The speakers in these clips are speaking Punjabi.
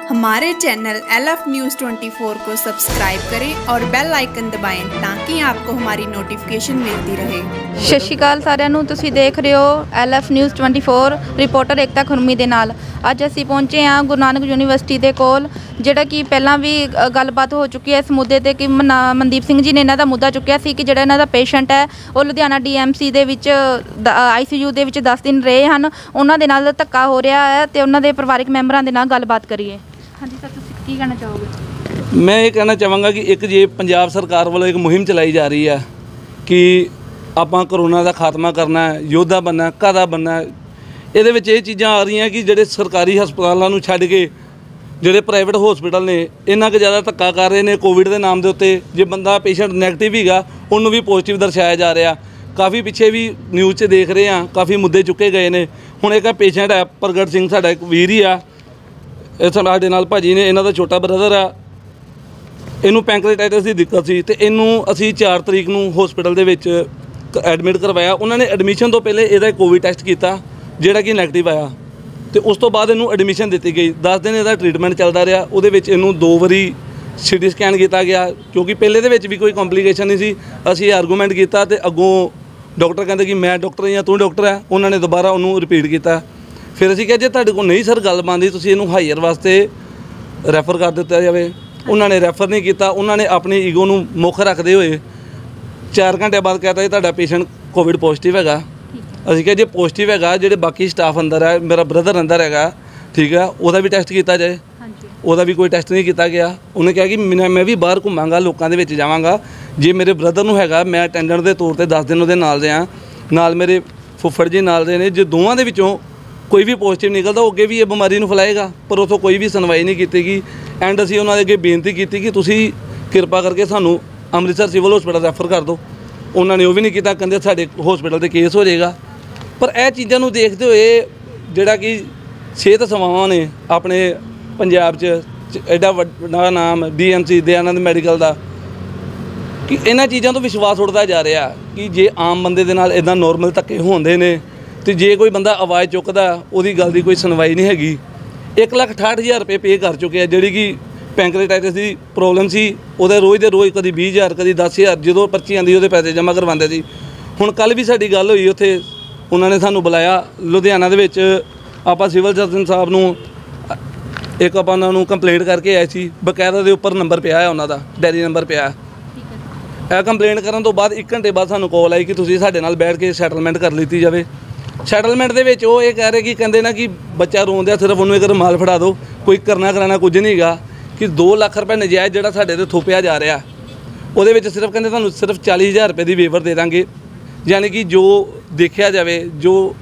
हमारे चैनल LF News 24 को सब्सक्राइब करें और बेल आइकन दबाएं ताकि आपको हमारी नोटिफिकेशन मिलती रहे। सत श्री अकाल सारिਆਂ ਨੂੰ ਤੁਸੀਂ देख रहे हो LF News 24 रिपोर्टर एकता खुरमी ਦੇ ਨਾਲ। ਅੱਜ ਅਸੀਂ ਪਹੁੰਚੇ ਹਾਂ ਗੁਰੂ ਨਾਨਕ ਯੂਨੀਵਰਸਿਟੀ ਦੇ ਕੋਲ, ਜਿਹੜਾ ਕਿ ਪਹਿਲਾਂ ਵੀ ਗੱਲਬਾਤ ਹੋ ਚੁੱਕੀ ਹੈ ਇਸ ਮੁੱਦੇ ਤੇ ਕਿ ਮਨਦੀਪ ਸਿੰਘ ਜੀ ਨੇ ਇਹਨਾਂ ਦਾ ਮੁੱਦਾ ਚੁੱਕਿਆ ਸੀ ਕਿ ਜਿਹੜਾ ਇਹਨਾਂ ਦਾ ਪੇਸ਼ੈਂਟ ਹੈ ਉਹ ਲੁਧਿਆਣਾ DMC ਦੇ ਵਿੱਚ ICU ਦੇ ਵਿੱਚ 10 ਦਿਨ ਰਹੇ ਹਨ, ਉਹਨਾਂ ਦੇ ਨਾਲ ਧੱਕਾ ਹੋ ਰਿਹਾ ਹੈ ਤੇ ਉਹਨਾਂ ਦੇ ਪਰਿਵਾਰਕ ਮੈਂਬਰਾਂ ਦੇ ਨਾਲ ਗੱਲਬਾਤ ਕਰੀਏ। ਹਾਂਜੀ ਸਰ, ਤੁਸੀਂ ਕੀ ਕਹਿਣਾ ਚਾਹੋਗੇ? मैं ये कहना चाहूँगा कि एक जे पंजाब सरकार वालों एक मुहिम चलाई जा रही है कि ਆਪਾਂ कोरोना का खात्मा करना है, योद्धा बनना, कादा बनना। ਇਹਦੇ ਵਿੱਚ ਇਹ ਚੀਜ਼ਾਂ ਆ ਰਹੀਆਂ ਕਿ ਜਿਹੜੇ ਸਰਕਾਰੀ ਹਸਪਤਾਲਾਂ ਨੂੰ ਛੱਡ ਕੇ ਜਿਹੜੇ ਪ੍ਰਾਈਵੇਟ ਹਸਪੀਟਲ ਨੇ ਇੰਨਾ ਕੁ ਜ਼ਿਆਦਾ ਧੱਕਾ ਕਰ ਰਹੇ ਨੇ ਕੋਵਿਡ ਦੇ ਨਾਮ ਦੇ ਉੱਤੇ। ਜੇ ਬੰਦਾ ਪੇਸ਼ੈਂਟ ਨੈਗੇਟਿਵ ਹੀਗਾ ਉਹਨੂੰ ਵੀ ਪੋਜ਼ਿਟਿਵ ਦਰਸਾਇਆ ਜਾ ਰਿਹਾ। ਕਾਫੀ ਪਿੱਛੇ ਵੀ ਨਿਊਜ਼ 'ਚ ਦੇਖ ਰਹੇ ਹਾਂ, ਕਾਫੀ ਮੁੱਦੇ ਚੁੱਕੇ ਗਏ ਨੇ। ਹੁਣ ਇੱਕ ਪੇਸ਼ੈਂਟ ਹੈ ਪ੍ਰਗਟ ਸਿੰਘ, ਸਾਡਾ ਇੱਕ ਵੀਰ ਹੀ ਆ, ਇਹ ਸਾਡੇ ਨਾਲ ਭਾਜੀ ਨੇ, ਇਹਨਾਂ ਦਾ ਛੋਟਾ ਬ੍ਰਦਰ ਆ। ਇਹਨੂੰ ਪੈਂਕਰੇਟਾਈਟਸ ਦੀ ਦਿੱਕਤ ਸੀ ਤੇ ਇਹਨੂੰ ਅਸੀਂ 4 ਤਰੀਕ ਨੂੰ ਹਸਪੀਟਲ ਦੇ ਵਿੱਚ ਐਡਮਿਟ ਕਰਵਾਇਆ। ਉਹਨਾਂ ਨੇ ਐਡਮਿਸ਼ਨ ਤੋਂ ਪਹਿਲੇ ਇਹਦਾ ਕੋਵਿਡ ਟੈਸਟ ਕੀਤਾ ਜਿਹੜਾ ਕਿ ਨੈਗੇਟਿਵ ਆਇਆ ਤੇ ਉਸ ਤੋਂ ਬਾਅਦ ਇਹਨੂੰ ਐਡਮਿਸ਼ਨ ਦਿੱਤੀ ਗਈ। 10 ਦਿਨ ਇਹਦਾ ਟ੍ਰੀਟਮੈਂਟ ਚੱਲਦਾ ਰਿਹਾ। ਉਹਦੇ ਵਿੱਚ ਇਹਨੂੰ 2 ਵਾਰੀ CT ਸਕੈਨ ਕੀਤਾ ਗਿਆ ਕਿਉਂਕਿ ਪਹਿਲੇ ਦੇ ਵਿੱਚ ਵੀ ਕੋਈ ਕੰਪਲਿਕੇਸ਼ਨ ਨਹੀਂ ਸੀ। ਅਸੀਂ ਆਰਗੂਮੈਂਟ ਕੀਤਾ ਤੇ ਅੱਗੋਂ ਡਾਕਟਰ ਕਹਿੰਦੇ ਕਿ ਮੈਂ ਡਾਕਟਰ ਜਾਂ ਤੂੰ ਡਾਕਟਰ ਹੈ। ਉਹਨਾਂ ਨੇ ਦੁਬਾਰਾ ਉਹਨੂੰ ਰਿਪੀਟ ਕੀਤਾ। ਫਿਰ ਅਸੀਂ ਕਿਹਾ ਜੇ ਤੁਹਾਡੇ ਕੋਲ ਨਹੀਂ ਸਰ ਗੱਲ ਬਣਦੀ ਤੁਸੀਂ ਇਹਨੂੰ ਹਾਇਰ ਵਾਸਤੇ ਰੈਫਰ ਕਰ ਦਿੱਤਾ ਜਾਵੇ। ਉਹਨਾਂ ਨੇ ਰੈਫਰ ਨਹੀਂ ਕੀਤਾ। ਉਹਨਾਂ ਨੇ ਆਪਣੀ ਈਗੋ ਨੂੰ ਮੁੱਖ ਰੱਖਦੇ ਹੋਏ 4 ਘੰਟੇ ਬਾਅਦ ਕਹਿਤਾ ਜੀ ਤੁਹਾਡਾ ਪੇਸ਼ੈਂਟ ਕੋਵਿਡ ਪੋਜ਼ਿਟਿਵ ਹੈਗਾ। ਅਸੀਂ ਕਿਹਾ ਜੇ ਪੋਜ਼ਿਟਿਵ ਹੈਗਾ, ਜਿਹੜੇ ਬਾਕੀ ਸਟਾਫ ਅੰਦਰ ਹੈ, ਮੇਰਾ ਬ੍ਰਦਰ ਅੰਦਰ ਹੈਗਾ, ਠੀਕ ਹੈ, ਉਹਦਾ ਵੀ ਟੈਸਟ ਕੀਤਾ ਜਾਏ। ਉਹਦਾ ਵੀ ਕੋਈ ਟੈਸਟ ਨਹੀਂ ਕੀਤਾ ਗਿਆ। ਉਹਨੇ ਕਿਹਾ ਕਿ ਮੈਂ ਵੀ ਬਾਹਰ ਘੁੰਮਾਂਗਾ, ਲੋਕਾਂ ਦੇ ਵਿੱਚ ਜਾਵਾਂਗਾ। ਜੇ ਮੇਰੇ ਬ੍ਰਦਰ ਨੂੰ ਹੈਗਾ, ਮੈਂ ਅਟੈਂਡੈਂਟ ਦੇ ਤੌਰ ਤੇ 10 ਦਿਨ ਉਹਦੇ ਨਾਲ ਰਿਹਾ, ਨਾਲ ਮੇਰੇ ਫੁੱਫੜ ਜੀ ਨਾਲ ਦੇ ਨੇ। ਜੇ ਦੋਵਾਂ ਦੇ ਵਿੱਚੋਂ ਕੋਈ ਵੀ ਪੋਜ਼ਿਟਿਵ ਨਿਕਲਦਾ ਉਹ ਅੱਗੇ ਵੀ ਇਹ ਬਿਮਾਰੀ ਨੂੰ ਫੈਲਾਏਗਾ। ਪਰ ਉੱਥੋਂ ਕੋਈ ਵੀ ਸੁਣਵਾਈ ਨਹੀਂ ਕੀਤੀ ਗਈ। ਐਂਡ ਅਸੀਂ ਉਹਨਾਂ ਦੇ ਅੱਗੇ ਬੇਨਤੀ ਕੀਤੀ ਕਿ ਤੁਸੀਂ ਕਿਰਪਾ ਕਰਕੇ ਸਾਨੂੰ ਅੰਮ੍ਰਿਤਸਰ ਸਿਵਲ ਹਸਪੀਟਲ ਰੈਫਰ ਕਰ ਦਿਓ। ਉਹਨਾਂ ਨੇ ਉਹ ਵੀ ਨਹੀਂ ਕੀਤਾ, ਕਹਿੰਦੇ ਸਾਡੇ ਹਸਪੀਟਲ 'ਤੇ ਕੇਸ ਹੋ ਜਾਏਗਾ। ਪਰ ਇਹ ਚੀਜ਼ਾਂ ਨੂੰ ਦੇਖਦੇ ਹੋਏ ਜਿਹੜਾ ਕਿ ਸਿਹਤ ਸੇਵਾਵਾਂ ਨੇ ਆਪਣੇ ਪੰਜਾਬ 'ਚ ਐਡਾ ਵੱਡਾ ਨਾਮ DMC ਦਯਾਨੰਦ ਮੈਡੀਕਲ ਦਾ, ਕਿ ਇਹਨਾਂ ਚੀਜ਼ਾਂ ਤੋਂ ਵਿਸ਼ਵਾਸ ਉੱਠਦਾ ਜਾ ਰਿਹਾ ਕਿ ਜੇ ਆਮ ਬੰਦੇ ਦੇ ਨਾਲ ਇੱਦਾਂ ਨੋਰਮਲ ਧੱਕੇ ਹੁੰਦੇ ਨੇ ਤੇ ਜੇ ਕੋਈ ਬੰਦਾ ਆਵਾਜ਼ ਚੁੱਕਦਾ ਉਹਦੀ ਗੱਲ ਦੀ ਕੋਈ ਸੁਣਵਾਈ ਨਹੀਂ ਹੈਗੀ। 1,68,000 ਰੁਪਏ ਪੇ ਕਰ ਚੁੱਕੇ ਆ। ਜਿਹੜੀ ਕਿ ਪੈਂਕਰੇਟਾਈਟਸ ਦੀ ਪ੍ਰੋਬਲਮ ਸੀ ਉਹਦੇ ਰੋਜ਼ ਦੇ ਰੋਜ਼ ਕਦੀ 20,000 ਕਦੀ 10,000 ਜਦੋਂ ਪਰਚੀ ਆਉਂਦੀ ਉਹਦੇ ਪੈਸੇ ਜਮ੍ਹਾਂ ਕਰਵਾਉਂਦੇ ਸੀ। ਹੁਣ ਕੱਲ੍ਹ ਵੀ ਸਾਡੀ ਗੱਲ ਹੋਈ, ਉੱਥੇ ਉਹਨਾਂ ਨੇ ਸਾਨੂੰ ਬੁਲਾਇਆ ਲੁਧਿਆਣਾ ਦੇ ਵਿੱਚ। ਆਪਾਂ ਸਿਵਲ ਸਰਜਨ ਸਾਹਿਬ ਨੂੰ ਇੱਕ ਆਪਾਂ ਉਹਨਾਂ ਨੂੰ ਕੰਪਲੇਂਟ ਕਰਕੇ ਆਏ ਸੀ। ਬਕਾਇਦਾ ਦੇ ਉੱਪਰ ਨੰਬਰ ਪਿਆ ਹੈ, ਉਹਨਾਂ ਦਾ ਡੈਰੀ ਨੰਬਰ ਪਿਆ। ਇਹ ਕੰਪਲੇਂਟ ਕਰਨ ਤੋਂ ਬਾਅਦ 1 ਘੰਟੇ ਬਾਅਦ ਸਾਨੂੰ ਕਾਲ ਆਈ ਕਿ ਤੁਸੀਂ ਸਾਡੇ ਨਾਲ ਬੈਠ ਕੇ ਸੈਟਲਮੈਂਟ ਕਰ ਲਿੱਤੀ ਜਾਵੇ। ਸੈਟਲਮੈਂਟ ਦੇ ਵਿੱਚ ਉਹ ਇਹ ਕਹਿ ਰਹੇ ਕਿ ਕਹਿੰਦੇ ਨਾ ਕਿ ਬੱਚਾ ਰੋਂਦਿਆ, ਸਿਰਫ ਉਹਨੂੰ ਇੱਕ ਰੁਮਾਲ ਫੜਾ ਦਿਓ, ਕੋਈ ਕਰਨਾ ਕਰਾਣਾ ਕੁਝ ਨਹੀਂ ਹੈਗਾ। ਕਿ 2 ਲੱਖ ਰੁਪਏ ਨਜਾਇਜ਼ ਜਿਹੜਾ ਸਾਡੇ 'ਤੇ ਥੋਪਿਆ ਜਾ ਰਿਹਾ, ਉਹਦੇ ਵਿੱਚ ਸਿਰਫ ਕਹਿੰਦੇ ਤੁਹਾਨੂੰ ਸਿਰਫ 40,000 ਰੁਪਏ ਦੀ ਵੇਵਰ ਦੇ ਦਾਂਗੇ। ਯਾਨੀ ਕਿ ਜੋ ਦੇਖਿਆ ਜਾਵੇ, ਜੋ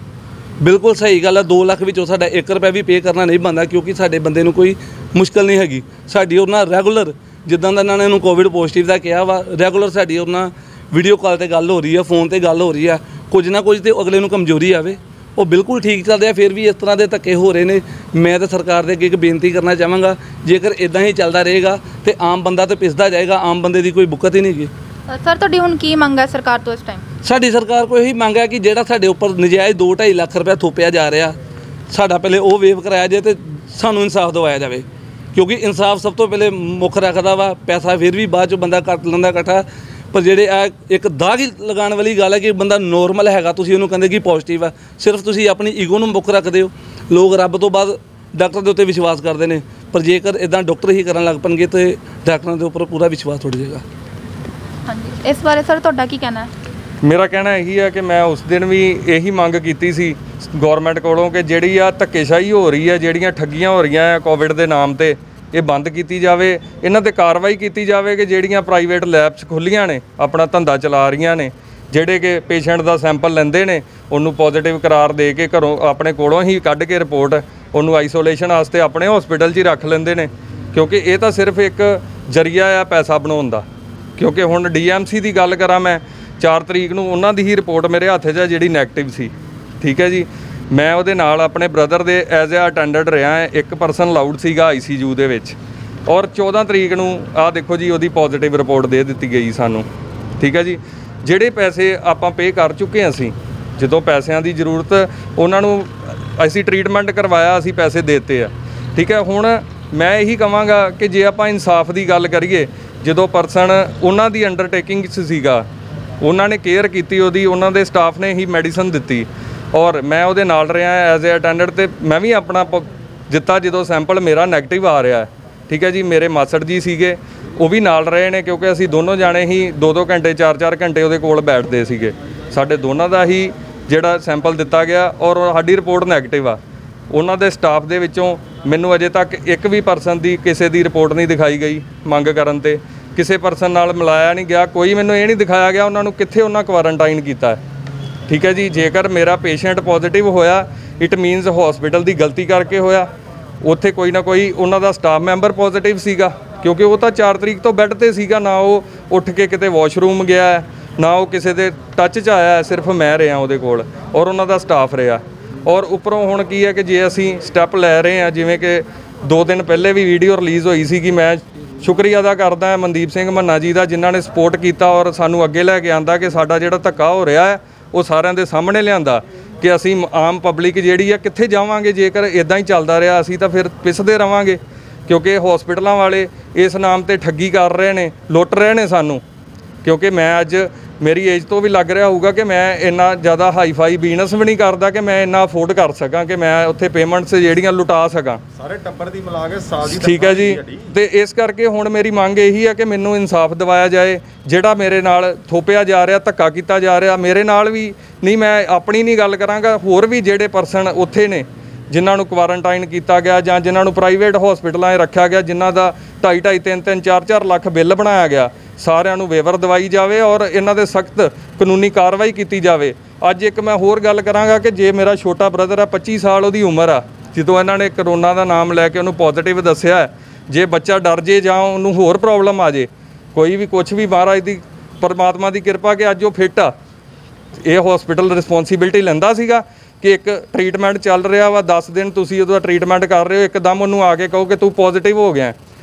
ਬਿਲਕੁਲ ਸਹੀ ਗੱਲ ਹੈ, 2 ਲੱਖ ਵਿੱਚੋਂ ਸਾਡਾ 1 ਰੁਪਇਆ ਵੀ ਪੇ ਕਰਨਾ ਨਹੀਂ ਬਣਦਾ ਕਿਉਂਕਿ ਸਾਡੇ ਬੰਦੇ ਨੂੰ ਕੋਈ ਮੁਸ਼ਕਲ ਨਹੀਂ ਹੈਗੀ। ਸਾਡੀ ਉਹਨਾਂ ਨਾਲ ਰੈਗੂਲਰ, ਜਿੱਦਾਂ ਦਾ ਇਹਨਾਂ ਨੇ ਇਹਨੂੰ ਕੋਵਿਡ ਪੋਜ਼ਿਟਿਵ ਦਾ ਕਿਹਾ ਵਾ, ਰੈਗੂਲਰ ਸਾਡੀ ਉਹਨਾਂ ਵੀਡੀਓ ਕਾਲ 'ਤੇ ਗੱਲ ਹੋ ਰਹੀ ਹੈ, ਫੋਨ 'ਤੇ ਗੱਲ ਹੋ ਰਹੀ ਹੈ। ਕੁਝ ਨਾ ਕੁਝ ਤਾਂ ਅਗਲੇ ਨੂੰ ਕਮਜ਼ੋਰੀ ਆਵੇ। ਉਹ ਬਿਲਕੁਲ ਠੀਕ ਚੱਲ ਰਿਹਾ, ਫਿਰ ਵੀ ਇਸ ਤਰ੍ਹਾਂ ਦੇ ਧੱਕੇ ਹੋ ਰਹੇ ਨੇ। ਮੈਂ ਤਾਂ ਸਰਕਾਰ ਦੇ ਅੱਗੇ ਇੱਕ ਬੇਨਤੀ ਕਰਨਾ ਚਾਹਾਂਗਾ, ਜੇਕਰ ਇੱਦਾਂ ਹੀ ਚੱਲਦਾ ਰਹੇਗਾ ਤਾਂ ਆਮ ਬੰਦਾ ਤਾਂ ਪਿਸਦਾ ਜਾਏਗਾ। ਆਮ ਬੰਦੇ ਦੀ ਕੋਈ ਬੁੱਕਤ ਹੀ ਨਹੀਂ ਗੀ। ਸਰ, ਤੁਹਾਡੀ ਹੁਣ ਕੀ ਮੰਗ ਹੈ ਸਰਕਾਰ ਤੋਂ ਇਸ ਟਾਈਮ? ਸਾਡੀ ਸਰਕਾਰ ਕੋਲ ਇਹੀ ਮੰਗ ਹੈ ਕਿ ਜਿਹੜਾ ਸਾਡੇ ਉੱਪਰ ਨਜਾਇਜ਼ 2-2.5 ਲੱਖ ਰੁਪਇਆ ਥੋਪਿਆ ਜਾ ਰਿਹਾ, ਸਾਡਾ ਪਹਿਲੇ ਉਹ ਵੇਵ ਕਰਾਇਆ ਜਾਏ ਅਤੇ ਸਾਨੂੰ ਇਨਸਾਫ ਦਿਵਾਇਆ ਜਾਵੇ। ਕਿਉਂਕਿ ਇਨਸਾਫ ਸਭ ਤੋਂ ਪਹਿਲੇ ਮੁੱਖ ਰੱਖਦਾ ਵਾ। ਪੈਸਾ ਫਿਰ ਵੀ ਬਾਅਦ 'ਚੋਂ ਬੰਦਾ ਕਰ ਲੈਂਦਾ ਇਕੱਠਾ। ਪਰ ਜਿਹੜੇ ਆ ਇੱਕ ਦਾਗ ਹੀ ਲਗਾਉਣ ਵਾਲੀ ਗੱਲ ਹੈ ਕਿ ਬੰਦਾ ਨੋਰਮਲ ਹੈਗਾ, ਤੁਸੀਂ ਉਹਨੂੰ ਕਹਿੰਦੇ ਕਿ ਪੋਜ਼ਿਟਿਵ ਆ। ਸਿਰਫ ਤੁਸੀਂ ਆਪਣੀ ਈਗੋ ਨੂੰ ਮੁੱਖ ਰੱਖਦੇ ਹੋ। ਲੋਕ ਰੱਬ ਤੋਂ ਬਾਅਦ ਡਾਕਟਰ ਦੇ ਉੱਤੇ ਵਿਸ਼ਵਾਸ ਕਰਦੇ ਨੇ, ਪਰ ਜੇਕਰ ਇੱਦਾਂ ਡਾਕਟਰ ਹੀ ਕਰਨ ਲੱਗ ਪਣਗੇ ਤਾਂ ਡਾਕਟਰਾਂ ਦੇ ਉੱਪਰ ਪੂਰਾ ਵਿਸ਼ਵਾਸ ਉੱਠ ਜਾਏਗਾ। ਹਾਂਜੀ, ਇਸ ਬਾਰੇ ਸਰ ਤੁਹਾਡਾ ਕੀ ਕਹਿਣਾ ਹੈ? ਮੇਰਾ ਕਹਿਣਾ ਇਹੀ ਹੈ ਕਿ ਮੈਂ ਉਸ ਦਿਨ ਵੀ ਇਹੀ ਮੰਗ ਕੀਤੀ ਸੀ ਗੌਰਮੈਂਟ ਕੋਲੋਂ ਕਿ ਜਿਹੜੀ ਆ ਧੱਕੇਸ਼ਾਹੀ ਹੋ ਰਹੀ ਹੈ, ਜਿਹੜੀਆਂ ਠੱਗੀਆਂ ਹੋ ਰਹੀਆਂ ਆ ਕੋਵਿਡ ਦੇ ਨਾਮ 'ਤੇ, ਇਹ ਬੰਦ ਕੀਤੀ ਜਾਵੇ। ਇਹਨਾਂ 'ਤੇ ਕਾਰਵਾਈ ਕੀਤੀ ਜਾਵੇ ਕਿ ਜਿਹੜੀਆਂ ਪ੍ਰਾਈਵੇਟ ਲੈਬਸ ਖੁੱਲ੍ਹੀਆਂ ਨੇ, ਆਪਣਾ ਧੰਦਾ ਚਲਾ ਰਹੀਆਂ ਨੇ, ਜਿਹੜੇ ਕਿ ਪੇਸ਼ੈਂਟ ਦਾ ਸੈਂਪਲ ਲੈਂਦੇ ਨੇ, ਉਹਨੂੰ ਪੋਜ਼ੀਟਿਵ ਕਰਾਰ ਦੇ ਕੇ ਘਰੋਂ ਆਪਣੇ ਕੋਲੋਂ ਹੀ ਕੱਢ ਕੇ ਰਿਪੋਰਟ ਉਹਨੂੰ ਆਈਸੋਲੇਸ਼ਨ ਵਾਸਤੇ ਆਪਣੇ ਹਸਪੀਟਲ 'ਚ ਹੀ ਰੱਖ ਲੈਂਦੇ ਨੇ। ਕਿਉਂਕਿ ਇਹ ਤਾਂ ਸਿਰਫ ਇੱਕ ਜ਼ਰੀਆ ਆ ਪੈਸਾ ਬਣਾਉਣ ਦਾ। ਕਿਉਂਕਿ ਹੁਣ DMC ਦੀ ਗੱਲ ਕਰਾਂ, ਮੈਂ 4 ਤਰੀਕ ਨੂੰ ਉਹਨਾਂ ਦੀ ਹੀ ਰਿਪੋਰਟ ਮੇਰੇ ਹੱਥ 'ਚ ਜਿਹੜੀ ਨੈਗੇਟਿਵ ਸੀ, ਠੀਕ ਹੈ ਜੀ। ਮੈਂ ਉਹਦੇ ਨਾਲ ਆਪਣੇ ਬ੍ਰਦਰ ਦੇ ਐਜ਼ ਅ ਅਟੈਂਡੈਂਟ ਰਿਹਾ। 1 ਪਰਸਨ ਅਲਾਊਡ ਸੀਗਾ ICU ਦੇ ਵਿੱਚ। ਔਰ 14 ਤਰੀਕ ਨੂੰ ਆਹ ਦੇਖੋ ਜੀ ਉਹਦੀ ਪੋਜ਼ੀਟਿਵ ਰਿਪੋਰਟ ਦੇ ਦਿੱਤੀ ਗਈ ਸਾਨੂੰ, ਠੀਕ ਹੈ ਜੀ। ਜਿਹੜੇ ਪੈਸੇ ਆਪਾਂ ਪੇ ਕਰ ਚੁੱਕੇ ਅਸੀਂ, ਜਦੋਂ ਪੈਸਿਆਂ ਦੀ ਜ਼ਰੂਰਤ ਉਹਨਾਂ ਨੂੰ ਅਸੀਂ ਟ੍ਰੀਟਮੈਂਟ ਕਰਵਾਇਆ, ਅਸੀਂ ਪੈਸੇ ਦੇਤੇ ਆ, ਠੀਕ ਹੈ। ਹੁਣ ਮੈਂ ਇਹੀ ਕਹਾਂਗਾ ਕਿ ਜੇ ਆਪਾਂ ਇਨਸਾਫ ਦੀ ਗੱਲ ਕਰੀਏ, ਜਦੋਂ ਪਰਸਨ ਉਹਨਾਂ ਦੀ ਅੰਡਰਟੇਕਿੰਗ 'ਚ ਸੀਗਾ, ਉਹਨਾਂ ਨੇ ਕੇਅਰ ਕੀਤੀ ਉਹਦੀ, ਉਹਨਾਂ ਦੇ ਸਟਾਫ ਨੇ ਹੀ ਮੈਡੀਸਨ ਦਿੱਤੀ ਔਰ ਮੈਂ ਉਹਦੇ ਨਾਲ ਰਿਹਾ ਐਜ਼ ਏ ਅਟੈਂਡੈਂਟ, ਤੇ ਮੈਂ ਵੀ ਆਪਣਾ ਦਿੱਤਾ ਜਦੋਂ ਸੈਂਪਲ ਮੇਰਾ ਨੈਗੇਟਿਵ ਆ ਰਿਹਾ। ਠੀਕ ਹੈ ਜੀ, ਮੇਰੇ ਮਾਸੜ ਜੀ ਸੀਗੇ, ਉਹ ਵੀ ਨਾਲ ਰਹੇ ਨੇ, ਕਿਉਂਕਿ ਅਸੀਂ ਦੋਨੋਂ ਜਾਣੇ ਹੀ 2-2 ਘੰਟੇ 4-4 ਘੰਟੇ ਉਹਦੇ ਕੋਲ ਬੈਠਦੇ ਸੀਗੇ। ਸਾਡੇ ਦੋਨਾਂ ਦਾ ਹੀ ਜਿਹੜਾ ਸੈਂਪਲ ਦਿੱਤਾ ਗਿਆ ਔਰ ਸਾਡੀ ਰਿਪੋਰਟ ਨੈਗੇਟਿਵ ਆ। ਉਹਨਾਂ ਦੇ ਸਟਾਫ ਦੇ ਵਿੱਚੋਂ ਮੈਨੂੰ ਅਜੇ ਤੱਕ ਇੱਕ ਵੀ ਪਰਸਨ ਦੀ ਕਿਸੇ ਦੀ ਰਿਪੋਰਟ ਨਹੀਂ ਦਿਖਾਈ ਗਈ ਮੰਗ ਕਰਨ ਤੇ, ਕਿਸੇ ਪਰਸਨ ਨਾਲ ਮਿਲਾਇਆ ਨਹੀਂ ਗਿਆ, ਕੋਈ ਮੈਨੂੰ ਇਹ ਨਹੀਂ ਦਿਖਾਇਆ ਗਿਆ ਉਹਨਾਂ ਨੂੰ ਕਿੱਥੇ ਉਹਨਾਂ ਕੁਆਰੰਟਾਈਨ ਕੀਤਾ। ਠੀਕ ਹੈ ਜੀ, ਜੇਕਰ ਮੇਰਾ ਪੇਸ਼ੈਂਟ ਪੋਜ਼ਿਟਿਵ ਹੋਇਆ ਇਟ ਮੀਨਸ ਹਸਪੀਟਲ ਦੀ ਗਲਤੀ ਕਰਕੇ ਹੋਇਆ, ਉੱਥੇ ਕੋਈ ਨਾ ਕੋਈ ਉਹਨਾਂ ਦਾ ਸਟਾਫ ਮੈਂਬਰ ਪੋਜ਼ਿਟਿਵ ਸੀਗਾ, ਕਿਉਂਕਿ ਉਹ ਤਾਂ 4 ਤਰੀਕ ਤੋਂ ਬੈੱਡ ਤੇ ਸੀਗਾ, ਨਾ ਉਹ ਉੱਠ ਕੇ ਕਿਤੇ ਵਾਸ਼ਰੂਮ ਗਿਆ ਹੈ, ਨਾ ਉਹ ਕਿਸੇ ਦੇ ਟੱਚ 'ਚ ਆਇਆ, ਸਿਰਫ ਮੈਂ ਰਿਹਾ ਉਹਦੇ ਕੋਲ ਔਰ ਉਹਨਾਂ ਦਾ ਸਟਾਫ ਰਿਹਾ। ਔਰ ਉੱਪਰੋਂ ਹੁਣ ਕੀ ਹੈ ਕਿ ਜੇ ਅਸੀਂ ਸਟੈਪ ਲੈ ਰਹੇ ਹਾਂ, ਜਿਵੇਂ ਕਿ 2 ਦਿਨ ਪਹਿਲੇ ਵੀ ਵੀਡੀਓ ਰਿਲੀਜ਼ ਹੋਈ ਸੀ, ਕਿ ਮੈਂ ਸ਼ੁਕਰੀਆ ਅਦਾ ਕਰਦਾ ਹਾਂ ਮਨਦੀਪ ਸਿੰਘ ਮੰਨਾ ਜੀ ਦਾ, ਜਿਨ੍ਹਾਂ ਨੇ ਸਪੋਰਟ ਕੀਤਾ ਔਰ ਸਾਨੂੰ ਅੱਗੇ ਲੈ ਕੇ ਆਂਦਾ ਕਿ ਸਾਡਾ ਜਿਹੜਾ ਧੱਕਾ ਹੋ ਰਿਹਾ ਹੈ ਉਹ ਸਾਰਿਆਂ ਦੇ ਸਾਹਮਣੇ ਲਿਆਂਦਾ, ਕਿ ਅਸੀਂ ਆਮ ਪਬਲਿਕ ਜਿਹੜੀ ਆ ਕਿੱਥੇ ਜਾਵਾਂਗੇ ਜੇਕਰ ਇਦਾਂ ਹੀ ਚੱਲਦਾ ਰਿਹਾ। ਅਸੀਂ ਤਾਂ ਫਿਰ ਪਿਸਦੇ ਰਵਾਂਗੇ, ਕਿਉਂਕਿ ਹਸਪੀਟਲਾਂ ਵਾਲੇ ਇਸ ਨਾਮ ਤੇ ਠੱਗੀ ਕਰ ਰਹੇ ਨੇ, ਲੁੱਟ ਰਹੇ ਨੇ ਸਾਨੂੰ। ਕਿਉਂਕਿ ਮੈਂ ਅੱਜ ਮੇਰੀ ਏਜ ਤੋਂ ਵੀ ਲੱਗ ਰਿਹਾ ਹੋਊਗਾ ਕਿ ਮੈਂ ਇੰਨਾ ਜ਼ਿਆਦਾ ਹਾਈ-ਫਾਈ ਬਿਜ਼ਨਸ ਵੀ ਨਹੀਂ ਕਰਦਾ ਕਿ ਮੈਂ ਇੰਨਾ ਅਫੋਰਡ ਕਰ ਸਕਾਂ ਕਿ ਮੈਂ ਉੱਥੇ ਪੇਮੈਂਟਸ ਜਿਹੜੀਆਂ ਲੁਟਾ ਸਕਾਂ। ਸਾਰੇ ਟੱਬਰ ਦੀ ਮਿਲਾ ਕੇ ਸਾਲ ਦੀ। ਠੀਕ ਹੈ ਜੀ, ਤੇ ਇਸ ਕਰਕੇ ਹੁਣ ਮੇਰੀ ਮੰਗ ਇਹੀ ਹੈ ਕਿ ਮੈਨੂੰ ਇਨਸਾਫ ਦਿਵਾਇਆ ਜਾਏ। ਜਿਹੜਾ ਮੇਰੇ ਨਾਲ ਥੋਪਿਆ ਜਾ ਰਿਹਾ, ਧੱਕਾ ਕੀਤਾ ਜਾ ਰਿਹਾ, ਮੇਰੇ ਨਾਲ ਵੀ ਨਹੀਂ, ਮੈਂ ਆਪਣੀ ਨਹੀਂ ਗੱਲ ਕਰਾਂਗਾ, ਹੋਰ ਵੀ ਜਿਹੜੇ ਪਰਸਨ ਉੱਥੇ ਨੇ ਜਿਨ੍ਹਾਂ ਨੂੰ ਕੁਆਰੰਟਾਈਨ ਕੀਤਾ ਗਿਆ ਜਾਂ ਜਿਨ੍ਹਾਂ ਨੂੰ ਪ੍ਰਾਈਵੇਟ ਹਸਪੀਟਲਾਂ 'ਚ ਰੱਖਿਆ ਗਿਆ, ਜਿਨ੍ਹਾਂ ਦਾ 2.5 3 4 ਲੱਖ ਬਿੱਲ ਬਣਾਇਆ ਗਿਆ, ਸਾਰਿਆਂ ਨੂੰ ਵੇਵਰ ਦਵਾਈ ਜਾਵੇ ਔਰ ਇਹਨਾਂ ਦੇ ਸਖਤ ਕਾਨੂੰਨੀ ਕਾਰਵਾਈ ਕੀਤੀ ਜਾਵੇ। ਅੱਜ ਇੱਕ ਮੈਂ ਹੋਰ ਗੱਲ ਕਰਾਂਗਾ ਕਿ ਜੇ ਮੇਰਾ ਛੋਟਾ ਬ੍ਰਦਰ ਆ, 25 ਸਾਲ ਉਹਦੀ ਉਮਰ ਆ, ਜਦੋਂ ਇਹਨਾਂ ਨੇ ਕਰੋਨਾ ਦਾ ਨਾਮ ਲੈ ਕੇ ਉਹਨੂੰ ਪੋਜ਼ਿਟਿਵ ਦੱਸਿਆ, ਜੇ ਬੱਚਾ ਡਰ ਜੇ ਜਾਂ ਉਹਨੂੰ ਹੋਰ ਪ੍ਰੋਬਲਮ ਆ ਜੇ, ਕੋਈ ਵੀ ਕੁਛ ਵੀ, ਮਹਾਰਾਜ ਦੀ ਪਰਮਾਤਮਾ ਦੀ ਕਿਰਪਾ ਕਿ ਅੱਜ ਉਹ ਫਿੱਟ ਆ। ਇਹ ਹਸਪੀਟਲ ਰਿਸਪੌਂਸਿਬਿਲਟੀ ਲੈਂਦਾ ਸੀਗਾ ਕਿ ਇੱਕ ਟ੍ਰੀਟਮੈਂਟ ਚੱਲ ਰਿਹਾ ਵਾ, 10 ਦਿਨ ਤੁਸੀਂ ਉਹਦਾ ਟ੍ਰੀਟਮੈਂਟ ਕਰ ਰਹੇ ਹੋ, ਇੱਕਦਮ ਉਹਨੂੰ ਆ ਕੇ ਕਹੋ ਕਿ ਤੂੰ ਪੋਜ਼ਿਟਿਵ ਹੋ ਗਿਆ,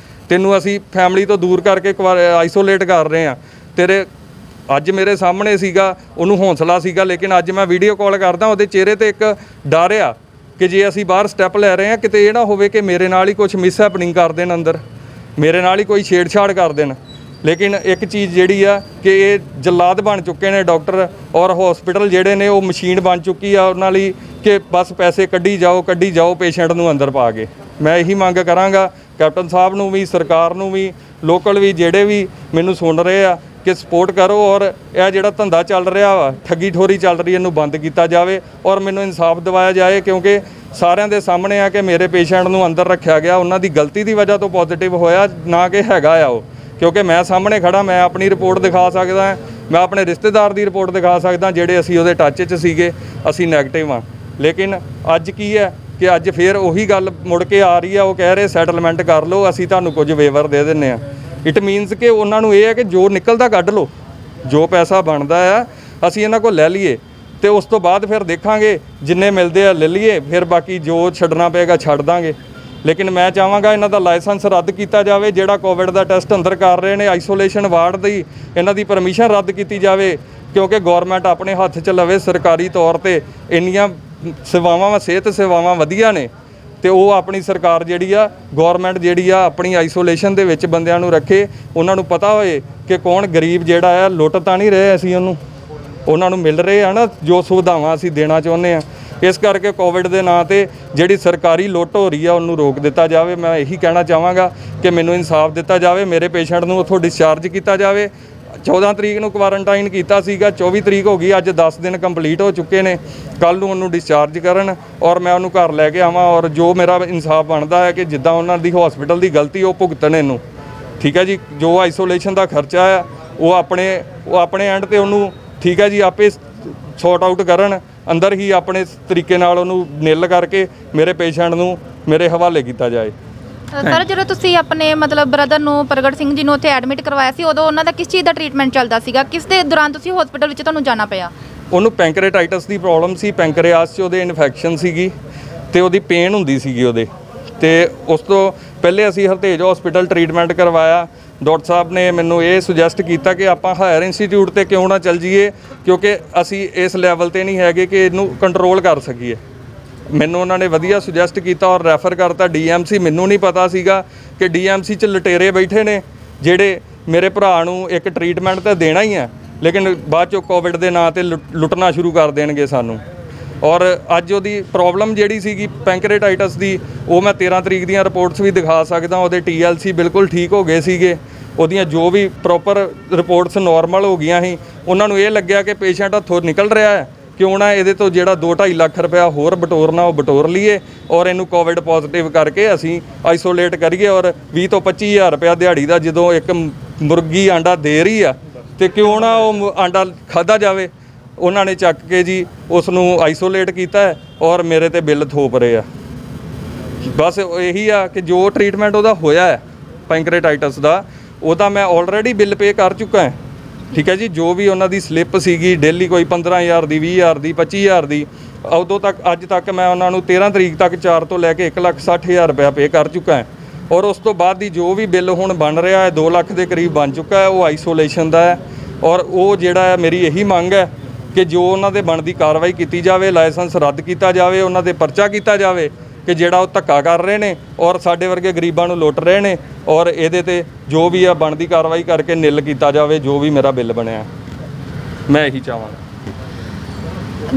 ਤੈਨੂੰ ਅਸੀਂ ਫੈਮਿਲੀ ਤੋਂ ਦੂਰ ਕਰਕੇ ਆਈਸੋਲੇਟ ਕਰ ਰਹੇ ਹਾਂ। ਤੇਰੇ ਅੱਜ ਮੇਰੇ ਸਾਹਮਣੇ ਸੀਗਾ, ਉਹਨੂੰ ਹੌਸਲਾ ਸੀਗਾ, ਲੇਕਿਨ ਅੱਜ ਮੈਂ ਵੀਡੀਓ ਕਾਲ ਕਰਦਾ, ਉਹਦੇ ਚਿਹਰੇ ਤੇ ਇੱਕ ਡਰ ਆ ਕਿ ਜੇ ਅਸੀਂ ਬਾਹਰ ਸਟੈਪ ਲੈ ਰਹੇ ਹਾਂ, ਕਿਤੇ ਇਹ ਨਾ ਹੋਵੇ ਕਿ ਮੇਰੇ ਨਾਲ ਹੀ ਕੁਝ ਮਿਸ ਹੈਪਨਿੰਗ ਕਰ ਦੇਣ, ਅੰਦਰ ਮੇਰੇ ਨਾਲ ਹੀ ਕੋਈ ਛੇੜਛਾੜ ਕਰ ਦੇਣ। ਲੇਕਿਨ ਇੱਕ ਚੀਜ਼ ਜਿਹੜੀ ਆ ਕਿ ਇਹ ਜਲਾਦ ਬਣ ਚੁੱਕੇ ਨੇ ਡਾਕਟਰ ਔਰ ਹਸਪੀਟਲ ਜਿਹੜੇ ਨੇ, ਉਹ ਮਸ਼ੀਨ ਬਣ ਚੁੱਕੀ ਆ ਉਹਨਾਂ ਲਈ ਕਿ ਬਸ ਪੈਸੇ ਕੱਢੀ ਜਾਓ ਪੇਸ਼ੈਂਟ ਨੂੰ ਅੰਦਰ ਪਾ ਕੇ। ਮੈਂ ਇਹੀ ਮੰਗ ਕਰਾਂਗਾ ਕੈਪਟਨ ਸਾਹਿਬ ਨੂੰ ਵੀ, ਸਰਕਾਰ ਨੂੰ ਵੀ, ਲੋਕਲ ਵੀ, ਜਿਹੜੇ ਵੀ ਮੈਨੂੰ ਸੁਣ ਰਹੇ ਆ, ਕਿ ਸਪੋਰਟ ਕਰੋ ਔਰ ਇਹ ਜਿਹੜਾ ਧੰਦਾ ਚੱਲ ਰਿਹਾ ਵਾ, ਠੱਗੀ ਠੋਰੀ ਚੱਲ ਰਹੀ, ਇਹਨੂੰ ਬੰਦ ਕੀਤਾ ਜਾਵੇ ਔਰ ਮੈਨੂੰ ਇਨਸਾਫ ਦਿਵਾਇਆ ਜਾਏ। ਕਿਉਂਕਿ ਸਾਰਿਆਂ ਦੇ ਸਾਹਮਣੇ ਆ ਕਿ ਮੇਰੇ ਪੇਸ਼ੈਂਟ ਨੂੰ ਅੰਦਰ ਰੱਖਿਆ ਗਿਆ, ਉਹਨਾਂ ਦੀ ਗਲਤੀ ਦੀ ਵਜ੍ਹਾ ਤੋਂ ਪੋਜ਼ਿਟਿਵ ਹੋਇਆ, ਨਾ ਕਿ ਹੈਗਾ ਆ ਉਹ। ਕਿਉਂਕਿ ਮੈਂ ਸਾਹਮਣੇ ਖੜਾ, ਮੈਂ ਆਪਣੀ ਰਿਪੋਰਟ ਦਿਖਾ ਸਕਦਾ, ਮੈਂ ਆਪਣੇ ਰਿਸ਼ਤੇਦਾਰ ਦੀ ਰਿਪੋਰਟ ਦਿਖਾ ਸਕਦਾ, ਜਿਹੜੇ ਅਸੀਂ ਉਹਦੇ ਟੱਚ 'ਚ ਸੀਗੇ, ਅਸੀਂ ਨੈਗੇਟਿਵ ਹਾਂ। ਲੇਕਿਨ ਅੱਜ ਕੀ ਹੈ ਕਿ ਅੱਜ ਫਿਰ ਉਹੀ ਗੱਲ ਮੁੜ ਕੇ ਆ ਰਹੀ ਆ, ਉਹ ਕਹਿ ਰਹੇ ਸੈਟਲਮੈਂਟ ਕਰ ਲਓ, ਅਸੀਂ ਤੁਹਾਨੂੰ ਕੁਝ ਵੇਵਰ ਦੇ ਦਿੰਦੇ ਹਾਂ। ਇਟ ਮੀਨਸ ਕਿ ਉਹਨਾਂ ਨੂੰ ਇਹ ਹੈ ਕਿ ਜੋ ਨਿਕਲਦਾ ਕੱਢ ਲਓ, ਜੋ ਪੈਸਾ ਬਣਦਾ ਆ ਅਸੀਂ ਇਹਨਾਂ ਕੋਲ ਲੈ ਲਈਏ, ਤੇ ਉਸ ਤੋਂ ਬਾਅਦ ਫਿਰ ਦੇਖਾਂਗੇ, ਜਿੰਨੇ ਮਿਲਦੇ ਆ ਲੈ ਲਈਏ, ਫਿਰ ਬਾਕੀ ਜੋ ਛੱਡਣਾ ਪਏਗਾ ਛੱਡ ਦਾਂਗੇ। ਲੇਕਿਨ ਮੈਂ ਚਾਹਾਂਗਾ ਇਹਨਾਂ ਦਾ ਲਾਇਸੈਂਸ ਰੱਦ ਕੀਤਾ ਜਾਵੇ। ਜਿਹੜਾ ਕੋਵਿਡ ਦਾ ਟੈਸਟ ਅੰਦਰ ਕਰ ਰਹੇ ਨੇ, ਆਈਸੋਲੇਸ਼ਨ ਵਾਰਡ ਦੀ, ਇਹਨਾਂ ਦੀ ਪਰਮਿਸ਼ਨ ਰੱਦ ਕੀਤੀ ਜਾਵੇ, ਕਿਉਂਕਿ ਗੌਰਮੈਂਟ ਆਪਣੇ ਹੱਥ 'ਚ ਲਵੇ ਸਰਕਾਰੀ ਤੌਰ ਤੇ ਇੰਨੀਆਂ ਸੇਵਾਵਾਂ, ਸਿਹਤ ਸੇਵਾਵਾਂ ਵਧੀਆ ਨੇ, ਤੇ ਉਹ ਆਪਣੀ ਸਰਕਾਰ ਜਿਹੜੀ ਆ, ਗੌਰਮੈਂਟ ਜਿਹੜੀ ਆ, ਆਪਣੀ ਆਈਸੋਲੇਸ਼ਨ ਦੇ ਵਿੱਚ ਬੰਦਿਆਂ ਨੂੰ ਰੱਖੇ। ਉਹਨਾਂ ਨੂੰ ਪਤਾ ਹੋਏ ਕਿ ਕੌਣ ਗਰੀਬ ਜਿਹੜਾ ਆ, ਲੁੱਟ ਤਾਂ ਨਹੀਂ ਰਹੇ ਅਸੀਂ ਉਹਨੂੰ, ਉਹਨਾਂ ਨੂੰ ਮਿਲ ਰਹੇ ਆ ਨਾ ਜੋ ਸੁਵਿਧਾਵਾਂ ਅਸੀਂ ਦੇਣਾ ਚਾਹੁੰਦੇ ਹਾਂ। ਇਸ ਕਰਕੇ ਕੋਵਿਡ ਦੇ ਨਾਂ ਤੇ ਜਿਹੜੀ ਸਰਕਾਰੀ ਲੁੱਟ ਹੋ ਰਹੀ ਆ, ਉਹਨੂੰ ਰੋਕ ਦਿੱਤਾ ਜਾਵੇ। ਮੈਂ ਇਹੀ ਕਹਿਣਾ ਚਾਹਾਂਗਾ ਕਿ ਮੈਨੂੰ ਇਨਸਾਫ ਦਿੱਤਾ ਜਾਵੇ, ਮੇਰੇ ਪੇਸ਼ੈਂਟ ਨੂੰ ਉੱਥੋਂ ਡਿਸਚਾਰਜ ਕੀਤਾ ਜਾਵੇ। 14 ਤਰੀਕ ਨੂੰ ਕੁਆਰੰਟਾਈਨ ਕੀਤਾ ਸੀਗਾ, 24 ਤਰੀਕ ਹੋ ਗਈ, ਅੱਜ 10 ਦਿਨ ਕੰਪਲੀਟ ਹੋ ਚੁੱਕੇ ਨੇ। ਕੱਲ੍ਹ ਨੂੰ ਉਹਨੂੰ ਡਿਸਚਾਰਜ ਕਰਨ ਔਰ ਮੈਂ ਉਹਨੂੰ ਘਰ ਲੈ ਕੇ ਆਵਾਂ, ਔਰ ਜੋ ਮੇਰਾ ਇਨਸਾਫ ਬਣਦਾ ਹੈ ਕਿ ਜਿੱਦਾਂ ਉਹਨਾਂ ਦੀ ਹਸਪੀਟਲ ਦੀ ਗਲਤੀ, ਉਹ ਭੁਗਤਣ ਇਹਨੂੰ। ਠੀਕ ਹੈ ਜੀ, ਜੋ ਆਈਸੋਲੇਸ਼ਨ ਦਾ ਖਰਚਾ ਆ ਉਹ ਆਪਣੇ ਐਂਡ ਤੇ ਉਹਨੂੰ, ਠੀਕ ਹੈ ਜੀ, ਆਪੇ ਸੌਟ ਆਊਟ ਕਰਨ, ਅੰਦਰ ਹੀ ਆਪਣੇ ਤਰੀਕੇ ਨਾਲ ਉਹਨੂੰ ਨਿਲ ਕਰਕੇ ਮੇਰੇ ਪੇਸ਼ੈਂਟ ਨੂੰ ਮੇਰੇ ਹਵਾਲੇ ਕੀਤਾ ਜਾਏ। ਸਰ, ਜਦੋਂ ਤੁਸੀਂ ਆਪਣੇ ਮਤਲਬ ਬ੍ਰਦਰ ਨੂੰ, ਪ੍ਰਗਟ ਸਿੰਘ ਜੀ ਨੂੰ ਉੱਥੇ ਐਡਮਿਟ ਕਰਵਾਇਆ ਸੀ, ਉਦੋਂ ਉਹਨਾਂ ਦਾ ਕਿਸ ਚੀਜ਼ ਦਾ ਟ੍ਰੀਟਮੈਂਟ ਚੱਲਦਾ ਸੀਗਾ? ਕਿਸ ਦੇ ਦੌਰਾਨ ਤੁਸੀਂ ਹਸਪੀਟਲ ਵਿੱਚ ਤੁਹਾਨੂੰ ਜਾਣਾ ਪਿਆ? ਉਹਨੂੰ ਪੈਂਕਰੇਟਾਈਟਸ ਦੀ ਪ੍ਰੋਬਲਮ ਸੀ, ਪੈਂਕਰੇਆਸ 'ਚ ਉਹਦੇ ਇਨਫੈਕਸ਼ਨ ਸੀਗੀ ਤੇ ਉਹਦੀ ਪੇਨ ਹੁੰਦੀ ਸੀਗੀ ਉਹਦੇ। ਤੇ ਉਸ ਤੋਂ ਪਹਿਲੇ ਅਸੀਂ ਹਰਤੇਜ ਹਸਪੀਟਲ ਟ੍ਰੀਟਮੈਂਟ ਕਰਵਾਇਆ। ਡਾਕਟਰ ਸਾਹਿਬ ਨੇ ਮੈਨੂੰ ਇਹ ਸੁਜੈਸਟ ਕੀਤਾ ਕਿ ਆਪਾਂ ਹਾਇਰ ਇੰਸਟੀਚਿਊਟ ਤੇ ਕਿਉਂ ਨਾ ਚੱਲ ਜਾਈਏ, ਕਿਉਂਕਿ ਅਸੀਂ ਇਸ ਲੈਵਲ ਤੇ ਨਹੀਂ ਹੈਗੇ ਕਿ ਇਹਨੂੰ ਕੰਟਰੋਲ ਕਰ ਸਕੀਏ। ਮੈਨੂੰ ਉਹਨਾਂ ਨੇ ਵਧੀਆ ਸੁਜੈਸਟ ਕੀਤਾ ਔਰ ਰੈਫਰ ਕਰਤਾ ਡੀਐਮਸੀ। ਮੈਨੂੰ ਨਹੀਂ ਪਤਾ ਸੀਗਾ ਕਿ ਡੀਐਮਸੀ 'ਚ ਲਟੇਰੇ ਬੈਠੇ ਨੇ ਜਿਹੜੇ ਮੇਰੇ ਭਰਾ ਨੂੰ ਇੱਕ ਟ੍ਰੀਟਮੈਂਟ ਤਾਂ ਦੇਣਾ ਹੀ ਹੈ, ਲੇਕਿਨ ਬਾਅਦ 'ਚੋਂ ਕੋਵਿਡ ਦੇ ਨਾਂ 'ਤੇ ਲੁੱਟਣਾ ਸ਼ੁਰੂ ਕਰ ਦੇਣਗੇ ਸਾਨੂੰ। ਔਰ ਅੱਜ ਉਹਦੀ ਪ੍ਰੋਬਲਮ ਜਿਹੜੀ ਸੀਗੀ ਪੈਂਕਰੇਟਾਈਟਸ ਦੀ, ਉਹ ਮੈਂ 13 ਤਰੀਕ ਦੀਆਂ ਰਿਪੋਰਟਸ ਵੀ ਦਿਖਾ ਸਕਦਾ। ਉਹਦੇ TLC ਬਿਲਕੁਲ ਠੀਕ ਹੋ ਗਏ ਸੀਗੇ, ਉਹਦੀਆਂ ਜੋ ਵੀ ਪ੍ਰੋਪਰ ਰਿਪੋਰਟਸ ਨੋਰਮਲ ਹੋ ਗਈਆਂ ਸੀ। ਉਹਨਾਂ ਨੂੰ ਇਹ ਲੱਗਿਆ ਕਿ ਪੇਸ਼ੈਂਟ ਹੱਥੋਂ ਨਿਕਲ ਰਿਹਾ ਹੈ, ਕਿਉਂ ਨਾ ਇਹਦੇ ਤੋਂ ਜਿਹੜਾ 2-2.5 ਲੱਖ ਰੁਪਇਆ ਹੋਰ ਬਟੋਰਨਾ ਉਹ ਬਟੋਰ ਲਈਏ ਔਰ ਇਹਨੂੰ ਕੋਵਿਡ ਪੋਜ਼ਿਟਿਵ ਕਰਕੇ ਅਸੀਂ ਆਈਸੋਲੇਟ ਕਰੀਏ। ਔਰ 20 ਤੋਂ 25 ਹਜ਼ਾਰ ਰੁਪਇਆ ਦਿਹਾੜੀ ਦਾ ਜਦੋਂ ਇੱਕ ਮੁਰਗੀ ਆਂਡਾ ਦੇ ਰਹੀ ਆ, ਤੇ ਕਿਉਂ ਨਾ ਉਹ ਆਂਡਾ ਖਾਧਾ ਜਾਵੇ। ਉਹਨਾਂ ਨੇ ਚੱਕ ਕੇ ਜੀ ਉਸ ਨੂੰ ਆਈਸੋਲੇਟ ਕੀਤਾ ਹੈ ਔਰ ਮੇਰੇ ਤੇ ਬਿੱਲ ਥੋਪ ਰਹੇ ਆ। ਬਸ ਇਹੀ ਆ ਕਿ ਜੋ ਟ੍ਰੀਟਮੈਂਟ ਉਹਦਾ ਹੋਇਆ ਹੈ ਪੈਂਕਰੇਟਾਈਟਸ ਦਾ, ਉਹਦਾ ਮੈਂ ਆਲਰੇਡੀ ਬਿੱਲ ਪੇ ਕਰ ਚੁੱਕਾ ਹਾਂ। ਠੀਕ ਹੈ ਜੀ, ਜੋ ਵੀ ਉਹਨਾਂ ਦੀ ਸਲਿੱਪ ਸੀਗੀ ਡੇਲੀ ਕੋਈ 15,000 ਦੀ, 20,000 ਦੀ, 25,000 ਦੀ, ਉਦੋਂ ਤੱਕ ਅੱਜ ਤੱਕ ਮੈਂ ਉਹਨਾਂ ਨੂੰ 13 ਤਰੀਕ ਤੱਕ 4 ਤੋਂ ਲੈ ਕੇ 1,60,000 ਰੁਪਇਆ ਪੇ ਕਰ ਚੁੱਕਾ ਹੈ। ਔਰ ਉਸ ਤੋਂ ਬਾਅਦ ਦੀ ਜੋ ਵੀ ਬਿੱਲ ਹੁਣ ਬਣ ਰਿਹਾ ਹੈ 2 ਲੱਖ ਦੇ ਕਰੀਬ ਬਣ ਚੁੱਕਾ ਹੈ, ਉਹ ਆਈਸੋਲੇਸ਼ਨ ਦਾ ਹੈ। ਔਰ ਉਹ ਜਿਹੜਾ ਹੈ ਮੇਰੀ ਇਹੀ ਮੰਗ ਹੈ ਕਿ ਜੋ ਉਹਨਾਂ ਦੇ ਬਣਦੀ ਕਾਰਵਾਈ ਕੀਤੀ ਜਾਵੇ, ਲਾਇਸੈਂਸ ਰੱਦ ਕੀਤਾ ਜਾਵੇ, ਉਹਨਾਂ ਦੇ ਪਰਚਾ ਕੀਤਾ ਜਾਵੇ ਕਿ ਜਿਹੜਾ ਉਹ ਧੱਕਾ ਕਰ ਰਹੇ ਨੇ ਔਰ ਸਾਡੇ ਵਰਗੇ ਗਰੀਬਾਂ ਨੂੰ ਲੁੱਟ ਰਹੇ ਨੇ। ਔਰ ਇਹਦੇ ਤੇ ਜੋ ਵੀ ਆ ਬਣਦੀ ਕਾਰਵਾਈ ਕਰਕੇ ਨਿਲ ਕੀਤਾ ਜਾਵੇ ਜੋ ਵੀ ਮੇਰਾ ਬਿੱਲ ਬਣਿਆ। ਮੈਂ ਇਹੀ ਚਾਹਾਂਗਾ।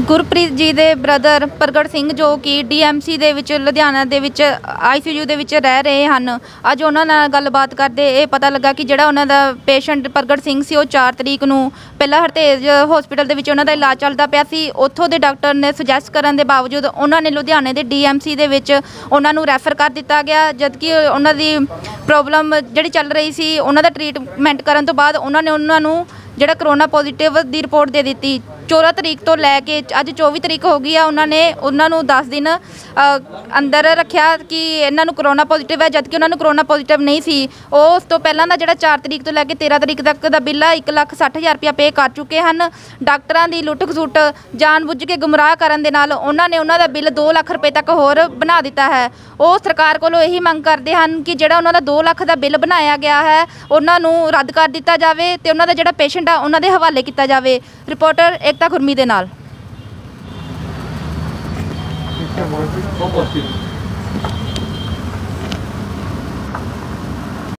ਗੁਰਪ੍ਰੀਤ ਜੀ ਦੇ ਬ੍ਰਦਰ ਪ੍ਰਗਟ ਸਿੰਘ ਜੋ ਕਿ DMC ਦੇ ਵਿੱਚ ਲੁਧਿਆਣਾ ਦੇ ਵਿੱਚ ICU ਦੇ ਵਿੱਚ ਰਹਿ ਰਹੇ ਹਨ, ਅੱਜ ਉਹਨਾਂ ਨਾਲ ਗੱਲਬਾਤ ਕਰਦੇ ਇਹ ਪਤਾ ਲੱਗਾ ਕਿ ਜਿਹੜਾ ਉਹਨਾਂ ਦਾ ਪੇਸ਼ੈਂਟ ਪ੍ਰਗਟ ਸਿੰਘ ਸੀ, ਉਹ 4 ਤਰੀਕ ਨੂੰ ਪਹਿਲਾਂ ਹਰਤੇਜ ਹਸਪੀਟਲ ਦੇ ਵਿੱਚ ਉਹਨਾਂ ਦਾ ਇਲਾਜ ਚੱਲਦਾ ਪਿਆ ਸੀ। ਉੱਥੋਂ ਦੇ ਡਾਕਟਰ ਨੇ ਸੁਜੈਸਟ ਕਰਨ ਦੇ ਬਾਵਜੂਦ ਉਹਨਾਂ ਨੇ ਲੁਧਿਆਣੇ ਦੇ DMC ਦੇ ਵਿੱਚ ਉਹਨਾਂ ਨੂੰ ਰੈਫਰ ਕਰ ਦਿੱਤਾ ਗਿਆ, ਜਦਕਿ ਉਹਨਾਂ ਦੀ ਪ੍ਰੋਬਲਮ ਜਿਹੜੀ ਚੱਲ ਰਹੀ ਸੀ, ਉਹਨਾਂ ਦਾ ਟ੍ਰੀਟਮੈਂਟ ਕਰਨ ਤੋਂ ਬਾਅਦ ਉਹਨਾਂ ਨੇ ਉਹਨਾਂ ਨੂੰ ਜਿਹੜਾ ਕਰੋਨਾ ਪੋਜ਼ੀਟਿਵ ਦੀ ਰਿਪੋਰਟ ਦੇ ਦਿੱਤੀ। 14 ਤਰੀਕ ਤੋਂ ਲੈ ਕੇ ਅੱਜ 24 ਤਰੀਕ ਹੋ ਗਈ ਆ, ਉਹਨਾਂ ਨੂੰ 10 ਦਿਨ ਅੰਦਰ ਰੱਖਿਆ ਕਿ ਇਹਨਾਂ ਨੂੰ ਕਰੋਨਾ ਪੋਜ਼ੀਟਿਵ ਹੈ, ਜਦਕਿ ਉਹਨਾਂ ਨੂੰ ਕਰੋਨਾ ਪੋਜ਼ੀਟਿਵ ਨਹੀਂ ਸੀ। ਉਹ ਉਸ ਤੋਂ ਪਹਿਲਾਂ ਦਾ ਜਿਹੜਾ 4 ਤਰੀਕ ਤੋਂ ਲੈ ਕੇ 13 ਤਰੀਕ ਤੱਕ ਦਾ ਬਿੱਲ ਆ 1,60,000 ਰੁਪਇਆ ਪੇ ਕਰ ਚੁੱਕੇ ਹਨ। ਡਾਕਟਰਾਂ ਦੀ ਲੁੱਟ ਖਸੁੱਟ ਜਾਣਬੁੱਝ ਕੇ ਗੁੰਮਰਾਹ ਕਰਨ ਦੇ ਨਾਲ ਉਹਨਾਂ ਨੇ ਉਹਨਾਂ ਦਾ ਬਿੱਲ 2 ਲੱਖ ਰੁਪਏ ਤੱਕ ਹੋਰ ਬਣਾ ਦਿੱਤਾ ਹੈ। ਉਹ ਸਰਕਾਰ ਕੋਲੋਂ ਇਹੀ ਮੰਗ ਕਰਦੇ ਹਨ ਕਿ ਜਿਹੜਾ ਉਹਨਾਂ ਦਾ 2 ਲੱਖ ਦਾ ਬਿੱਲ ਬਣਾਇਆ ਗਿਆ ਹੈ ਉਹਨਾਂ ਨੂੰ ਰੱਦ ਕਰ ਦਿੱਤਾ ਜਾਵੇ ਤੇ ਉਹਨਾਂ ਦਾ ਜਿਹੜਾ ਪੇਸ਼ੈਂਟ ਆ ਉਹਨਾਂ ਦੇ ਹਵਾਲੇ ਕੀਤਾ ਜਾਵੇ। ਰਿਪੋਰਟਰ ਏਕਤਾ ਖੁਰਮੀ ਦੇ ਨਾਲ।